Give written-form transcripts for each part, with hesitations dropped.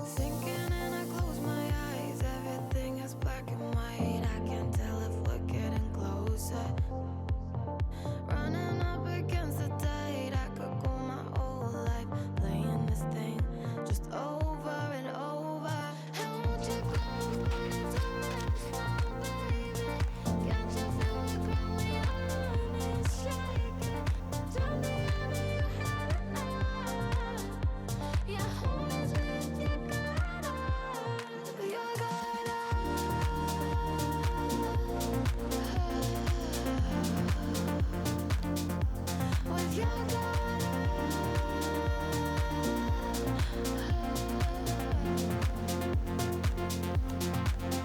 Sinking and I close my eyes, everything is black and white. I can't tell if we're getting closer. Running up against the tide, I could go my whole life playing this thing just over and over. And won't you come when it's around now, baby? Can't you feel the ground when your arm is shaking? Tell me have you had enough? Yeah, who is with your guard up? Your guard up. With your guard up.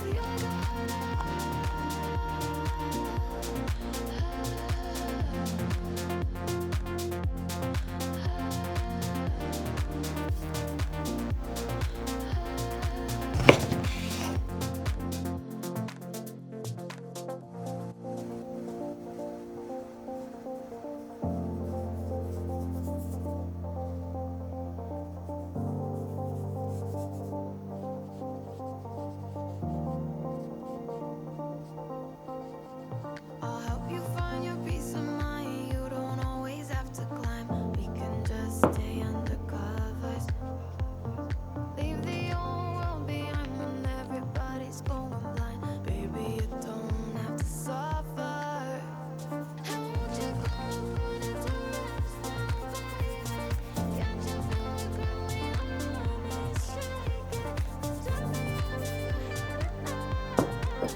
Your guard I'll help you find your peace of mind. You don't always have to climb. We can just stay under covers. Leave the old world behind when everybody's going blind. Baby, you don't have to suffer. And won't you come when it's around now, baby? Can't you feel the ground when your arm is shaking? Tell me have you had enough?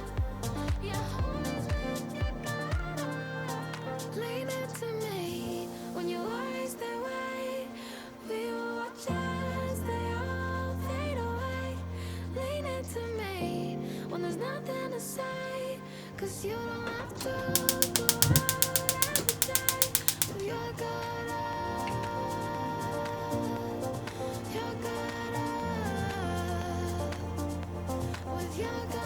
Yeah, who is with your guard up? Lean into me when your worries they weigh. We will watch as they all fade away. Lean into me when there's nothing to say, 'cause you don't have to go out every day with your guard up. Your guard up. With your guard